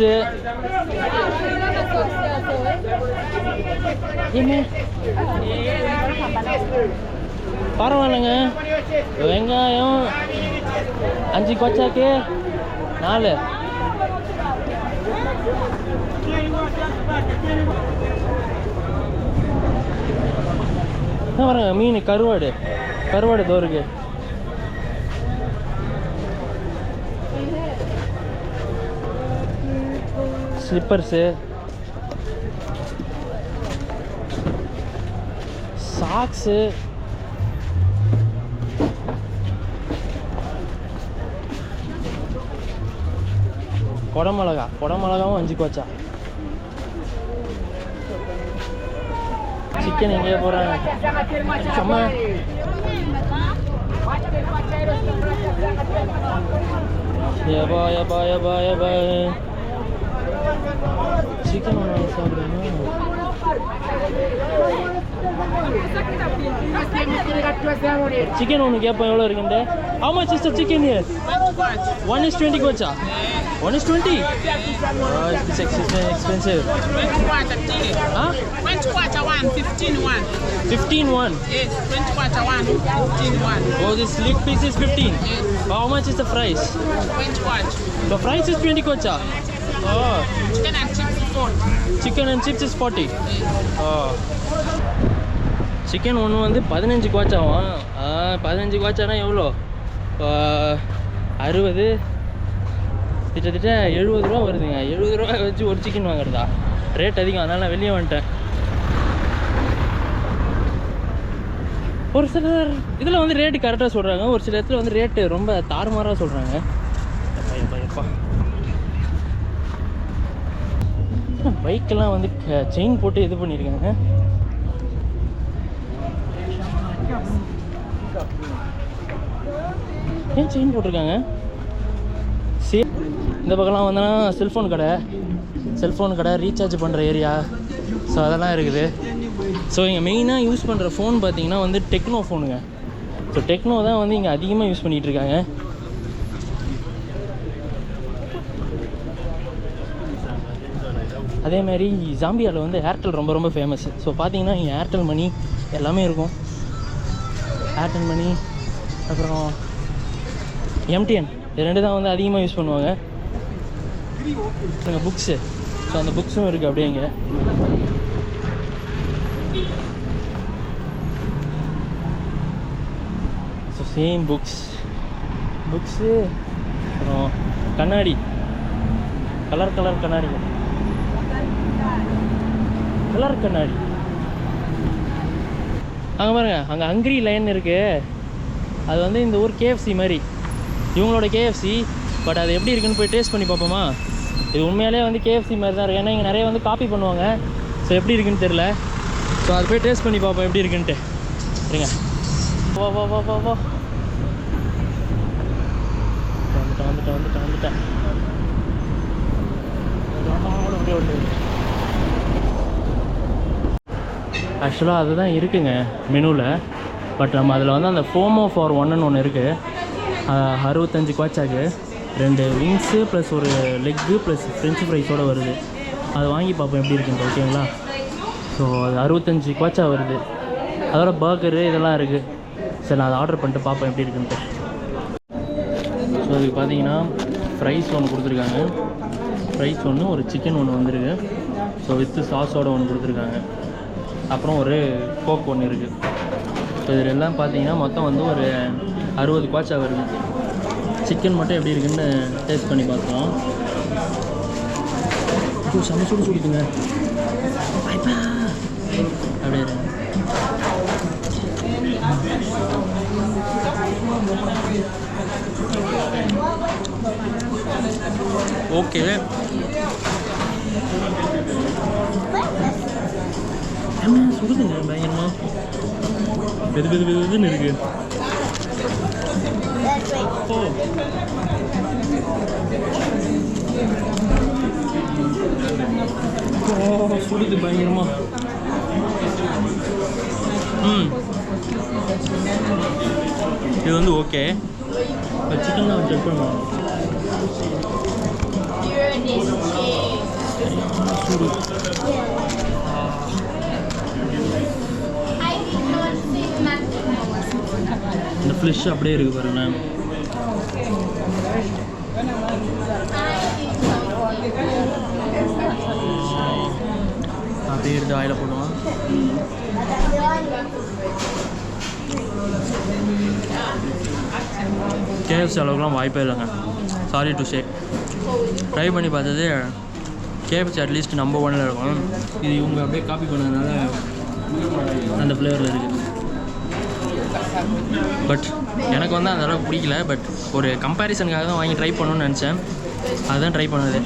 S1: பரவாயில்லைங்க. வெங்காயம் 5 kwachaக்கு 4. பாருங்க மீன் கருவாடு தோருக்கு. ஸ்லிப்பர்ஸு, சாக்ஸு, குடமிளகாவும் 5 kwacha. சிக்கன் எங்கேயே போகிறாங்க. சும்மா யபா சிக்கன் ஒன்று சாப்பிடுங்க. சிக்கன் ஒன்று கேட்போம் எவ்வளோ இருக்குன்ட்டு. How much is the chicken here? One is 20 kwacha. One is 20. Oh, it's expensive.
S5: 20 kwacha chili.
S1: Huh?
S5: 20 kwacha 1, 15 1.
S1: 15 one.
S5: Yes, 20 kwacha 1, 15 1.
S1: Oh, this leg piece is 15.
S5: Yes.
S1: How much is the price?
S5: 20 kwacha.
S1: The price is 20 kwacha. Oh,
S5: Chicken and chips 40.
S1: chicken and chips is 40. Oh. Chicken ஒன்று வந்து 15 kwachaவும். 15 kwachaனா எவ்வளோ? 60, கிட்டத்தட்ட 70 ரூபா வருதுங்க. 70 ரூபா வச்சு ஒரு சிக்கன் வாங்குறதா? ரேட் அதிகம், அதனால நான் வெளியே வந்துட்டேன். ஒரு சிலர் இதில் வந்து ரேட்டு கரெக்டாக சொல்கிறாங்க, ஒரு சில இடத்துல வந்து ரேட்டு ரொம்ப தாறுமாறாக சொல்கிறாங்க. எப்பா பைக்கெல்லாம் வந்து செயின் போட்டு இது பண்ணியிருக்காங்க. ஏன் செயின் போட்டிருக்காங்க? இந்த பக்கம்லாம் வந்தோன்னா செல்ஃபோன் கடை ரீசார்ஜ் பண்ணுற ஏரியா. ஸோ அதெல்லாம் இருக்குது. ஸோ இங்கே மெயினாக யூஸ் பண்ணுற ஃபோன் பார்த்தீங்கன்னா வந்து டெக்னோ ஃபோனுங்க. ஸோ டெக்னோ தான் வந்து இங்கே அதிகமாக யூஸ் பண்ணிகிட்ருக்காங்க. அதேமாதிரி ஜாம்பியாவில் வந்து ஏர்டெல் ரொம்ப ஃபேமஸ். ஸோ பார்த்தீங்கன்னா இங்கே ஏர்டெல் மணி எல்லாமே இருக்கும். ஏர்டெல் மணி அப்புறம் எம்டிஎன் இது 2 தான் வந்து அதிகமாக யூஸ் பண்ணுவாங்க. புக்ஸு, ஸோ அந்த புக்ஸும் இருக்குது அப்படியே இங்கே. ஸோ சேம் புக்ஸு அப்புறம் கண்ணாடி, கலர் கண்ணாடி அங்கே பாருங்க, அங்கே ஹங்க்ரி லைன் இருக்குது. அது வந்து இந்த ஊர் KFC மாதிரி, இவங்களோட KFC. பட் அது எப்படி இருக்குன்னு போய் டேஸ்ட் பண்ணி பார்ப்போமா? இது உண்மையாலே வந்து KFC மாதிரி தான் இருக்குது. ஏன்னா இங்கே நிறைய வந்து காப்பி பண்ணுவாங்க. ஸோ எப்படி இருக்குன்னு தெரில. ஸோ அது போய் டேஸ்ட் பண்ணி பார்ப்போம் எப்படி இருக்குன்ட்டு. சரிங்க, வா வா வா வா வா. வந்துட்டேன். ஆக்சுவலாக அதுதான் இருக்குங்க மெனுவில். பட் நம்ம அதில் வந்து அந்த ஃபோமோ ஃபார் ஒன்னு ஒன்று இருக்குது. 65 குவாச்சாக்கு 2 விங்ஸு ப்ளஸ் ஒரு லெக்கு ப்ளஸ் ஃப்ரெஞ்சு ஃப்ரைஸோடு வருது. அதை வாங்கி பார்ப்போம் எப்படி இருக்குன்ட்டு. ஓகேங்களா? ஸோ அது 65 குவாச்சா வருது. அதோட பர்கரு இதெல்லாம் இருக்குது. சரி, நான் அதை ஆர்டர் பண்ணிட்டு பார்ப்பேன் எப்படி இருக்குன்ட்டு. ஸோ அதுக்கு பார்த்தீங்கன்னா ஃப்ரைஸ் ஒன்று கொடுத்துருக்காங்க. ஃப்ரைஸ் ஒன்று, ஒரு சிக்கன் ஒன்று வந்துருக்கு. ஸோ வித்து சாஸோடு ஒன்று கொடுத்துருக்காங்க. அப்புறம் ஒரு கோக் ஒன்று இருக்குது. ஸோ இதில் எல்லாம் பார்த்தீங்கன்னா மொத்தம் வந்து ஒரு 60 குவாச்சா வருது. சிக்கன் மட்டும் எப்படி இருக்குன்னு டேஸ்ட் பண்ணி பார்க்கலாம். செம்ம சுடு சுடுதுங்க. அப்படியே ஓகே. சுடுதுங்க பயங்கரமா. வெதுன்னு இருக்கு. சுடுது பயங்கரமா. இது வந்து ஓகே. சிக்கன் தான் செக் பண்ணுவோம். சுடு. இந்த ஃப்ளஷ் அப்படியே இருக்குது பாருங்க. அப்படியே எடுத்து ஆயில போடுவோம். கேஎஃப்சி அளவுக்குலாம் வாய்ப்பே இல்லைங்க. Sorry to say. ட்ரை பண்ணி பார்த்தது கேஎஃப்சி அட்லீஸ்ட் நம்பர் 1ல் இருக்கும். இது இவங்க அப்படியே காப்பி பண்ணதுனால அந்த ஃப்ளேவரில் இருக்குது. பட் எனக்கு வந்து அந்த அளவுக்கு பிடிக்கல. பட் ஒரு கம்பேரிசனுக்காக தான் வாங்கி ட்ரை பண்ணணும்னு நினச்சேன். அதுதான் ட்ரை பண்ணது.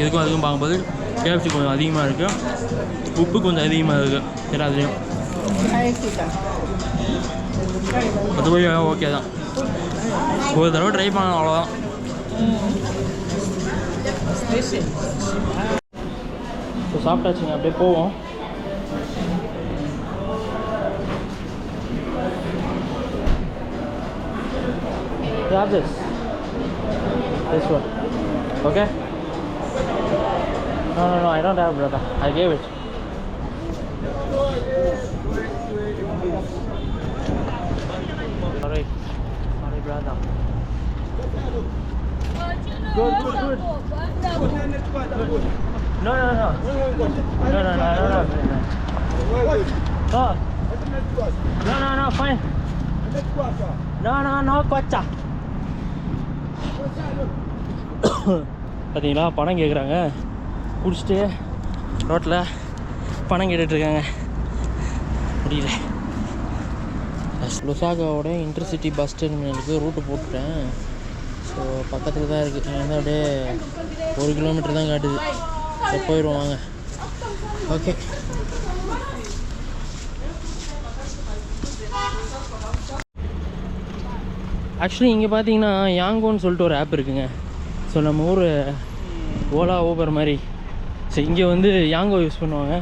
S1: இதுக்கும் அதுக்கும் பார்க்கும்போது கேஎஃப்சி கொஞ்சம் அதிகமாக இருக்குது. உப்பு கொஞ்சம் அதிகமாக இருக்குது எல்லாத்துலேயும். மற்றபடி ஓகே தான். ஒரு தடவை ட்ரை பண்ணணும், அவ்வளோதான். ஸோ சாப்பிட்டாச்சுங்க, அப்படியே போவோம். Grab this one. Okay? No, I don't have, brother. I gave it. Sorry, brother. Good. No. Oh. No, fine. No, kwacha. பார்த்தீங்களா, பணம் கேட்குறாங்க. குடிச்சிட்டு ரோட்டில் பணம் கேட்டுட்ருக்காங்க. முடியல. லுசாகாவோட இன்டர்சிட்டி பஸ் டெர்மினலுக்கு ரூட்டு போட்டுட்டேன். ஸோ பக்கத்தில் தான் இருக்குது. இங்கே வந்து அப்படியே 1 கிலோமீட்டர் தான் காட்டுது. ஸோ போயிடுவோம் வாங்க. ஓகே. ஆக்சுவலி இங்கே பார்த்தீங்கன்னா யாங்கோன்னு சொல்லிட்டு ஒரு ஆப் இருக்குங்க. ஸோ நம்ம ஊர் ஓலா ஊபர் மாதிரி. ஸோ இங்கே வந்து யாங்கோ யூஸ் பண்ணுவாங்க.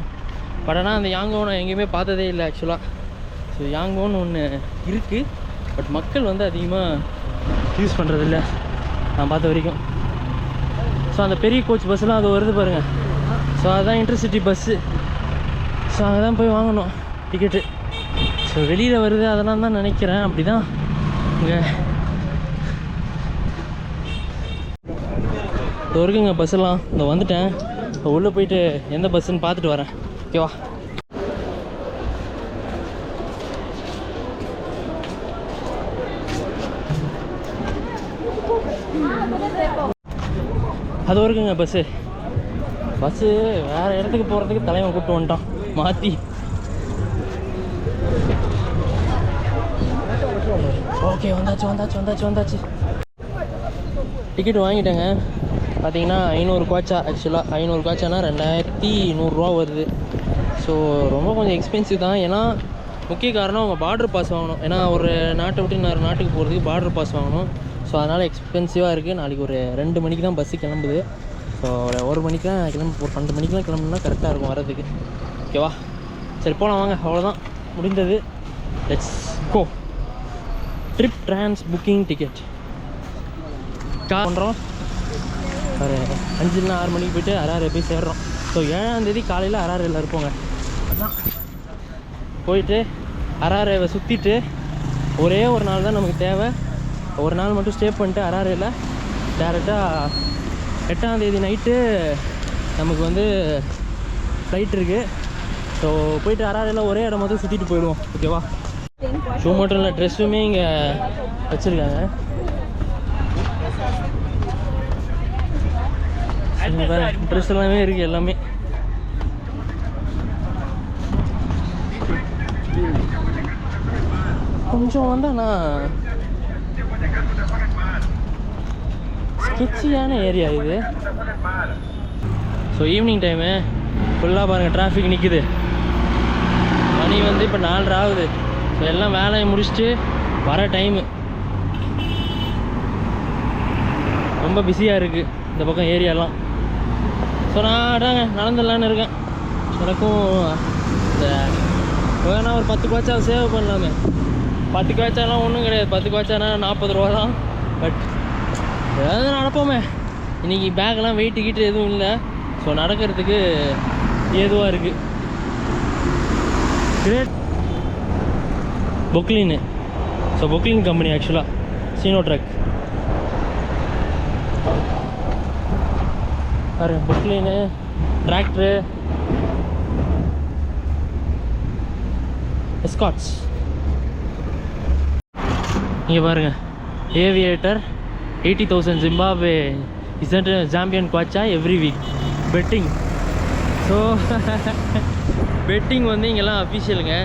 S1: பட் ஆனால் அந்த யாங்கோ நான் எங்கேயுமே பார்த்ததே இல்லை ஆக்சுவலாக. ஸோ யாங்கோன்னு ஒன்று இருக்குது. பட் மக்கள் வந்து அதிகமாக யூஸ் பண்ணுறதில்ல நான் பார்த்த வரைக்கும். ஸோ அந்த பெரிய கோச் பஸ்ஸெலாம் அது வருது பாருங்கள். ஸோ அதுதான் இன்டர்சிட்டி பஸ்ஸு. ஸோ அங்கே தான் போய் வாங்கணும் டிக்கெட்டு. ஸோ வெளியில் வருது அதெல்லாம் தான் நினைக்கிறேன். அப்படி தான் இங்கே இப்போ இருக்குங்க பஸ்ஸெல்லாம். இந்த வந்துட்டேன். இப்போ உள்ளே போயிட்டு எந்த பஸ்ஸுன்னு பார்த்துட்டு வரேன். ஓகேவா? அது இருக்குங்க பஸ்ஸு வேறு இடத்துக்கு போகிறதுக்கு தலைவன் கூப்பிட்டு வந்துட்டான் மாற்றி. ஓகே, வந்தாச்சு. டிக்கெட் வாங்கிட்டேங்க. பார்த்தீங்கன்னா 500 குவாச்சா. ஆக்சுவலாக 500 குவாச்சானா 2100 வருது. ஸோ ரொம்ப கொஞ்சம் எக்ஸ்பென்சிவ் தான். ஏன்னா முக்கிய காரணம் அவங்க பார்டர் பாஸ் வாங்கணும். ஏன்னா ஒரு நாட்டை விட்டு இன்னொரு நாட்டுக்கு போகிறதுக்கு பார்டர் பாஸ் வாங்கணும். ஸோ அதனால் எக்ஸ்பென்சிவாக இருக்குது. நாளைக்கு ஒரு 2 மணிக்கு தான் பஸ்ஸு கிளம்புது. ஸோ ஒரு 1 மணிக்கெலாம் ஒரு 12 மணிக்கெலாம் கிளம்புனா கரெக்டாக இருக்கும் வரதுக்கு. ஓகேவா? சரி போகலாம் வாங்க. அவ்வளோதான் முடிந்தது. Let's go. Trip trans booking ticket பண்ணுறோம். ஒரு 5 இல்லைனா 6 மணிக்கு போய்ட்டு அராரே போய் சேர்றோம். ஸோ 7ஆம் தேதி காலையில் அராரேல இருப்போங்க. அதான் போயிட்டு அராரேவை சுற்றிட்டு ஒரே ஒரு நாள் தான் நமக்கு தேவை. ஒரு நாள் மட்டும் ஸ்டே பண்ணிட்டு அராரேல டேரெக்டாக 8ஆம் தேதி நைட்டு நமக்கு வந்து ஃப்ளைட் இருக்குது. ஸோ போயிட்டு அராரேல ஒரே இடம் மட்டும் சுற்றிட்டு போயிடுவோம். ஓகேவா? ஷூ மட்டும் இல்லை, ட்ரெஸ்ஸுமே இங்கே வச்சுருக்காங்க. ட்ரெஸ் எல்லாமே இருக்குது எல்லாமே. கொஞ்சம் வந்து ஆனால் ஸ்கெட்சியான ஏரியா இது. ஸோ ஈவினிங் டைமு ஃபுல்லாக பாருங்கள் டிராஃபிக் நிற்குது. மணி வந்து இப்போ 4:30 ஆகுது. ஸோ எல்லாம் வேலையை முடிச்சுட்டு வர டைமு. ரொம்ப பிஸியாக இருக்குது இந்த பக்கம் ஏரியாலாம். ஸோ நான் அதாங்க நடந்துடலான்னு இருக்கேன். எனக்கும் இந்த வேணா ஒரு 10 குவாச்சா சேவ் பண்ணலாமே. 10 குவாச்சாலாம் ஒன்றும் கிடையாது. 10 குவாச்சானா 40 ரூபா தான். பட் ஏதாவது நடப்போமே. இன்றைக்கி பேக்கெலாம் வெயிட்டு கீட்டு எதுவும் இல்லை. ஸோ நடக்கிறதுக்கு ஏதுவாக இருக்குது. கிரேட் பொக்லின்னு. ஸோ பொக்லின் கம்பெனி ஆக்சுவலாக சீனோ ட்ரக். பாருங்க பொக்லின்னு டிராக்டரு எஸ்காட்ஸ். இங்கே பாருங்கள் ஏவியேட்டர் 80,000 ஜிம்பாப்வே இசன்ட் champion kwacha every week betting. So betting வந்து இங்கெல்லாம் அஃபிஷியலுங்க.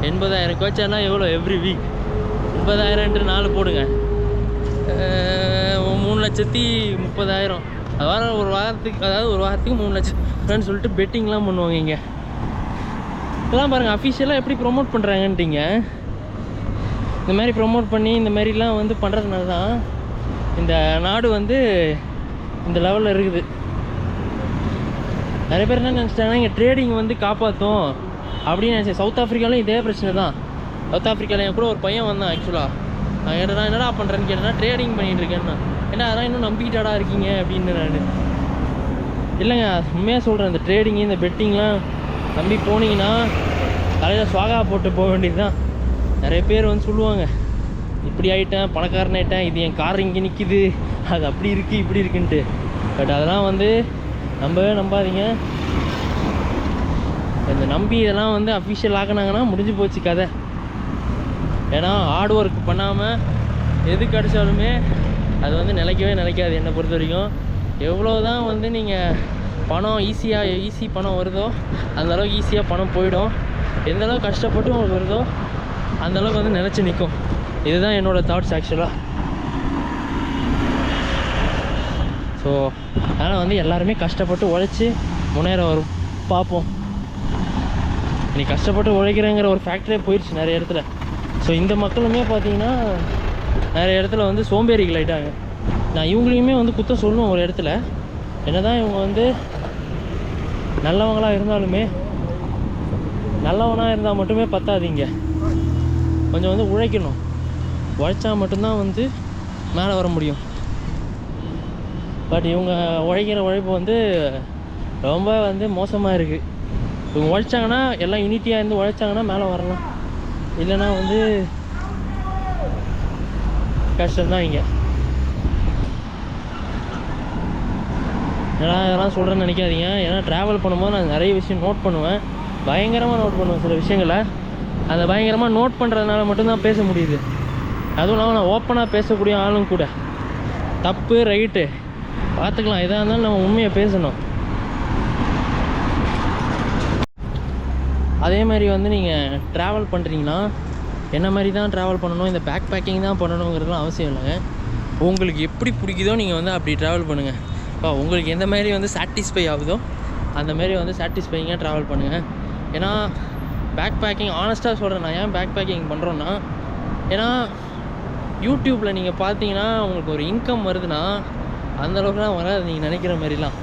S1: 80,000 குவாச்சானா எவ்வளோ எவ்ரி வீக்? 30,000 4 போடுங்க. 3,30,000. அது வர ஒரு வாரத்துக்கு, அதாவது ஒரு வாரத்துக்கு 3 லட்சம் சொல்லிட்டு பெட்டிங்லாம் பண்ணுவாங்க இங்கே. இதெல்லாம் பாருங்கள் அஃபிஷியலாக எப்படி ப்ரொமோட் பண்ணுறாங்கன்ட்டிங்க. இந்த மாதிரி ப்ரொமோட் பண்ணி இந்த மாதிரிலாம் வந்து பண்ணுறதுனால தான் இந்த நாடு வந்து இந்த லெவலில் இருக்குது. நிறைய பேர் என்ன நினச்சிட்டாங்கன்னா இங்கே ட்ரேடிங் வந்து காப்பாற்றும் அப்படின்னு நினச்சேன். சவுத் ஆஃப்ரிக்காலையும் இதே பிரச்சனை தான். சவுத் ஆஃப்ரிக்காவில் என் கூட ஒரு பையன் வந்தான். ஆக்சுவலாக நான் கேட்டேன் என்னடா பண்ணுறேன்னு கேட்டேன்னா ட்ரேடிங் பண்ணிகிட்டு இருக்கேன்னா. ஏன்னா அதெல்லாம் இன்னும் நம்பிக்கிட்டாடா இருக்கீங்க அப்படின்னு. நான் இல்லைங்க உண்மையாக சொல்கிறேன். இந்த ட்ரேடிங்கு இந்த பெட்டிங்லாம் நம்பி போனீங்கன்னா தலையில் சுவாகா போட்டு போக வேண்டியது தான். நிறைய பேர் வந்து சொல்லுவாங்க இப்படி ஆகிட்டேன், பணக்காரன் ஆகிட்டேன், இது என் கார் இங்கே நிற்கிது, அது அப்படி இருக்குது இப்படி இருக்குன்ட்டு. பட் அதெல்லாம் வந்து நம்பவே நம்பாதீங்க. இந்த நம்பி இதெல்லாம் வந்து அஃபிஷியல் ஆக்கினாங்கன்னா முடிஞ்சு போச்சு கதை. ஏன்னா ஹார்ட் ஒர்க் பண்ணாமல் எது கிடச்சாலுமே அது வந்து நிலைக்கவே நிலைக்காது. என்னை பொறுத்த வரைக்கும் எவ்வளோ தான் வந்து நீங்கள் பணம் ஈஸி பணம் வருதோ அந்தளவுக்கு ஈஸியாக பணம் போயிடும். எந்தளவுக்கு கஷ்டப்பட்டு உங்களுக்கு வருதோ அந்தளவுக்கு வந்து நிலச்சி நிற்கும். இதுதான் என்னோடய தாட்ஸ் ஆக்சுவலாக. ஸோ அதனால் வந்து எல்லாருமே கஷ்டப்பட்டு உழைச்சி முன்னேற வரும் பார்ப்போம். இன்னைக்கு கஷ்டப்பட்டு உழைக்கிறேங்கிற ஒரு ஃபேக்டரே போயிடுச்சு நிறைய இடத்துல. ஸோ இந்த மக்களுமே பார்த்தீங்கன்னா நிறைய இடத்துல வந்து சோம்பேறிகள் ஆகிட்டாங்க. நான் இவங்களையுமே வந்து குத்தம் சொல்லணும் ஒரு இடத்துல. என்ன தான் இவங்க வந்து நல்லவங்களாக இருந்தாலுமே நல்லவனாக இருந்தால் மட்டுமே பத்தாதீங்க. கொஞ்சம் வந்து உழைக்கணும். உழைச்சா மட்டும்தான் வந்து மேலே வர முடியும். பட் இவங்க உழைக்கிற உழைப்பு வந்து ரொம்ப வந்து மோசமாக இருக்குது. இவங்க உழைச்சாங்கன்னா எல்லாம் யூனிட்டியாக இருந்து உழைச்சாங்கன்னா மேலே வரலாம். இல்லைன்னா வந்து கஷ்டம்தான் இங்கே. ஏன்னா இதெல்லாம் சொல்கிறேன்னு நினைக்காதீங்க. ஏன்னா ட்ராவல் பண்ணும்போது நான் நிறைய விஷயம் நோட் பண்ணுவேன். பயங்கரமாக நோட் பண்ணுவேன் சில விஷயங்களை. அந்த பயங்கரமாக நோட் பண்ணுறதுனால மட்டும்தான் பேச முடியுது. அதுவும் இல்லாமல் நான் ஓப்பனாக பேசக்கூடிய ஆளும் கூட. தப்பு ரைட்டு பார்த்துக்கலாம், எதாக இருந்தாலும் நம்ம உண்மையை பேசணும். அதே மாதிரி வந்து நீங்கள் ட்ராவல் பண்ணுறீங்கன்னா என்ன மாதிரி தான் ட்ராவல் பண்ணணும், இந்த பேக் பேக்கிங் தான் பண்ணணுங்கிறதுலாம் அவசியம் இல்லைங்க. உங்களுக்கு எப்படி பிடிக்குதோ நீங்கள் வந்து அப்படி ட்ராவல் பண்ணுங்கள். உங்களுக்கு எந்த மாதிரி வந்து சாட்டிஸ்ஃபை ஆகுதோ அந்த மாதிரி வந்து சாட்டிஸ்ஃபைங்காக ட்ராவல் பண்ணுங்கள். ஏன்னா பேக் பேக்கிங் ஆனஸ்ட்டாக சொல்கிறேன், நான் ஏன் பேக் பேக்கிங் பண்ணுறோன்னா, ஏன்னா யூடியூப்பில் நீங்கள் பார்த்தீங்கன்னா உங்களுக்கு ஒரு இன்கம் வருதுன்னா அந்தளவுக்குலாம் வராது நீங்கள் நினைக்கிற மாதிரிலாம்.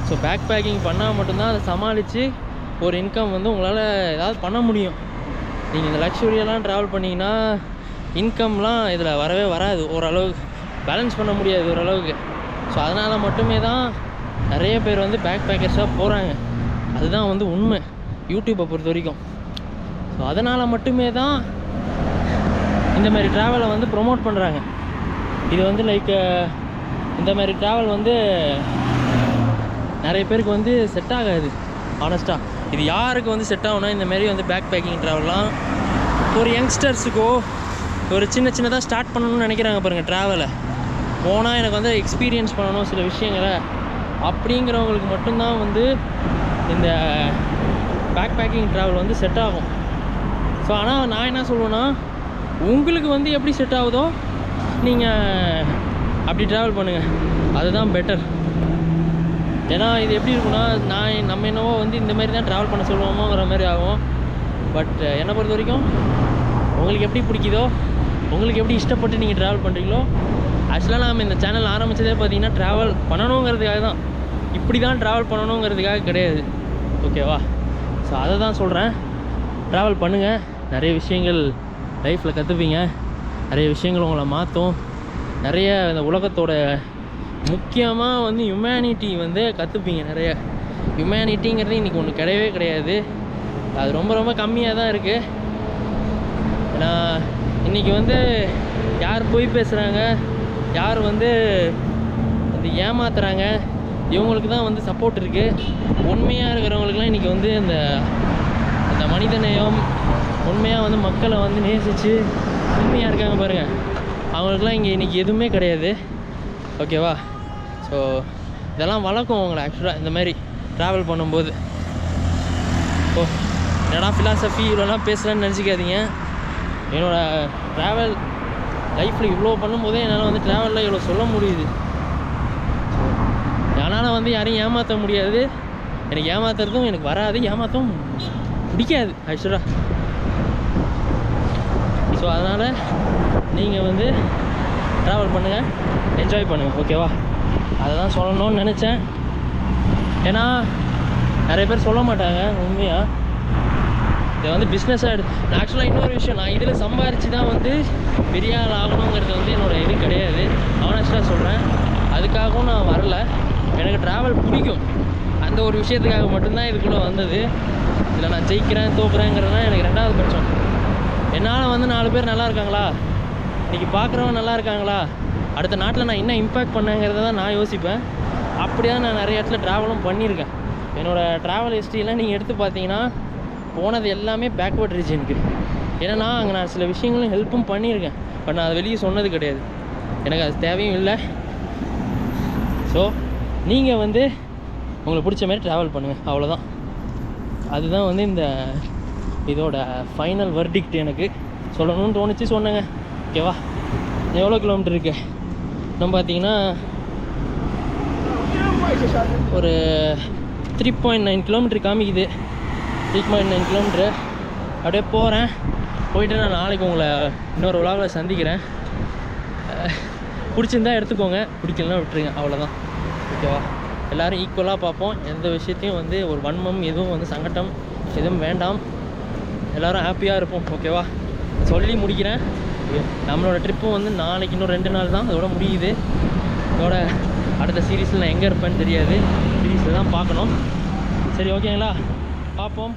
S1: ஸோ பேக் பேக்கிங் பண்ணால் மட்டும்தான் அதை சமாளித்து ஒரு இன்கம் வந்து உங்களால் ஏதாவது பண்ண முடியும். நீங்கள் இந்த லக்ஸுரியெல்லாம் ட்ராவல் பண்ணிங்கன்னா இன்கம்லாம் இதில் வரவே வராது, ஓரளவுக்கு பேலன்ஸ் பண்ண முடியாது ஓரளவுக்கு. ஸோ அதனால் மட்டுமே தான் நிறைய பேர் வந்து பேக் பேக்கர்ஸாக போகிறாங்க. அதுதான் வந்து உண்மை யூடியூப்பை பொறுத்த வரைக்கும். ஸோ அதனால் மட்டுமே தான் இந்த மாதிரி ட்ராவலை வந்து ப்ரொமோட் பண்ணுறாங்க. இது வந்து லைக் இந்த மாதிரி ட்ராவல் வந்து நிறைய பேருக்கு வந்து செட் ஆகாது ஆனஸ்ட்டாக. இது யாருக்கு வந்து செட் ஆகும்னா இந்த மாதிரி வந்து பேக் பேக்கிங் ட்ராவல்லாம் ஒரு யங்ஸ்டர்ஸுக்கோ ஒரு சின்னதாக ஸ்டார்ட் பண்ணணும்னு நினைக்கிறாங்க பாருங்கள். ட்ராவலை போனால் எனக்கு வந்து எக்ஸ்பீரியன்ஸ் பண்ணணும் சில விஷயங்களை அப்படிங்கிறவங்களுக்கு மட்டும்தான் வந்து இந்த பேக் பேக்கிங் ட்ராவல் வந்து செட் ஆகும். ஸோ ஆனால் நான் என்ன சொல்லுவேன்னா, உங்களுக்கு வந்து எப்படி செட் ஆகுதோ நீங்கள் அப்படி ட்ராவல் பண்ணுங்கள், அதுதான் பெட்டர். ஏன்னா இது எப்படி இருக்குன்னா, நம்ம என்னவோ வந்து இந்த மாதிரி தான் ட்ராவல் பண்ண சொல்லுவோமோங்கிற மாதிரி ஆகும். பட் என்னை பொறுத்த வரைக்கும் உங்களுக்கு எப்படி பிடிக்குதோ, உங்களுக்கு எப்படி இஷ்டப்பட்டு நீங்கள் ட்ராவல் பண்ணுறீங்களோ. ஆக்சுவலாக நாம் இந்த சேனல் ஆரம்பித்ததே பார்த்தீங்கன்னா ட்ராவல் பண்ணணுங்கிறதுக்காக தான், இப்படி தான் ட்ராவல் பண்ணணுங்கிறதுக்காக கிடையாது. ஓகேவா? ஸோ அதை தான் சொல்கிறேன், ட்ராவல் பண்ணுங்கள், நிறைய விஷயங்கள் லைஃப்பில் கற்றுப்பீங்க, நிறைய விஷயங்கள் உங்களை மாற்றும், நிறைய இந்த உலகத்தோட முக்கியமாக வந்து ஹியூமனிட்டி வந்து கற்றுப்பீங்க. நிறைய ஹியூமனிட்டிங்கிறது இன்றைக்கி ஒன்று கிடையவே கிடையாது, அது ரொம்ப ரொம்ப கம்மியாக தான் இருக்குது. ஏன்னா இன்றைக்கி வந்து யார் போய் பேசுகிறாங்க, யார் வந்து அது ஏமாத்துறாங்க, இவங்களுக்கு தான் வந்து சப்போர்ட் இருக்குது. உண்மையாக இருக்கிறவங்களுக்குலாம் இன்றைக்கி வந்து இந்த மனிதநேயம், உண்மையாக வந்து மக்களை வந்து நேசித்து உண்மையாக இருக்காங்க பாருங்கள், அவங்களுக்குலாம் இங்கே இன்றைக்கி எதுவுமே கிடையாது. ஓகேவா? ஸோ இதெல்லாம் வளர்க்கும் உங்களை ஆக்சுவலாக இந்த மாதிரி ட்ராவல் பண்ணும்போது. ஓ என்னடா ஃபிலாசபி இவ்வளோலாம் பேசுகிறேன்னு நினச்சிக்காதீங்க. என்னோடய ட்ராவல் லைஃப்பில் இவ்வளோ பண்ணும்போதே என்னால் வந்து ட்ராவலில் இவ்வளோ சொல்ல முடியுது. என்னால் வந்து யாரையும் ஏமாற்ற முடியாது, எனக்கு ஏமாத்துறதும் எனக்கு வராது, ஏமாற்றவும் பிடிக்காது ஆக்சுவலாக. ஸோ அதனால் நீங்கள் வந்து ட்ராவல் பண்ணுங்கள், என்ஜாய் பண்ணுங்கள். ஓகேவா? அதை தான் சொல்லணும்னு நினச்சேன். ஏன்னா நிறைய பேர் சொல்ல மாட்டாங்க உண்மையாக, இதை வந்து பிஸ்னஸாக நான் ஆக்சுவலாக இன்னொரு விஷயம், நான் இதில் சம்பாரித்து தான் வந்து பெரிய ஆள் ஆகணுங்கிறது வந்து என்னோடய இது கிடையாது, ஆனஸ்ட்டாக சொல்கிறேன். அதுக்காகவும் நான் வரல, எனக்கு ட்ராவல் பிடிக்கும், அந்த ஒரு விஷயத்துக்காக மட்டும்தான் இதுக்குள்ளே வந்தது. இதில் நான் ஜெயிக்கிறேன் தோக்குறேங்கிறதுலாம் எனக்கு ரெண்டாவது பட்சம். என்னால் வந்து 4 பேர் நல்லா இருக்காங்களா, இன்றைக்கி பார்க்குறவங்க நல்லா இருக்காங்களா, அடுத்த நாட்டில் நான் என்ன இம்பேக்ட் பண்ணேங்கிறத தான் நான் யோசிப்பேன். அப்படி தான் நான் நிறைய இடத்துல ட்ராவலும் பண்ணியிருக்கேன். என்னோடய ட்ராவல் ஹிஸ்ட்ரியெலாம் நீங்கள் எடுத்து பார்த்தீங்கன்னா போனது எல்லாமே பேக்வேர்ட் ரீஜனுக்கு. ஏன்னா அங்கே நான் சில விஷயங்களும் ஹெல்ப்பும் பண்ணியிருக்கேன், பட் நான் அதை வெளியே சொன்னது கிடையாது, எனக்கு அது தேவையும் இல்லை. ஸோ நீங்கள் வந்து உங்களுக்கு பிடிச்ச மாதிரி ட்ராவல் பண்ணுங்கள், அவ்வளோதான். அதுதான் வந்து இந்த இதோட ஃபைனல் வெர்டிக்ட் எனக்கு சொல்லணும்னு தோணுச்சு, சொன்னேங்க. ஓகேவா? எவ்வளோ கிலோமீட்டர் இருக்கு நம்ம பார்த்தீங்கன்னா ஒரு 3.9 கிலோமீட்டர் காமிக்குது. 3.9 கிலோமீட்ரு அப்படியே போகிறேன். போயிட்டு நான் நாளைக்கு உங்களை இன்னொரு விலாகில் சந்திக்கிறேன். பிடிச்சிருந்தா எடுத்துக்கோங்க, பிடிக்கலன்னா விட்டுருங்க, அவ்வளோதான். ஓகேவா? எல்லோரும் ஈக்குவலாக பார்ப்போம், எந்த விஷயத்தையும் வந்து ஒரு வன்மம் எதுவும் வந்து சங்கடம் எதுவும் வேண்டாம், எல்லோரும் ஹாப்பியாக இருப்போம். ஓகேவா? சொல்லி முடிக்கிறேன். நம்மளோட ட்ரிப்பும் வந்து நாளைக்கு இன்னும் 2 நாள் தான் அதோட முடியுது. இதோட அடுத்த சீரீஸில் நான் எங்கே இருப்பேன்னு தெரியாது, சீரீஸில் தான் பார்க்கணும். சரி, ஓகேங்களா? பார்ப்போம்.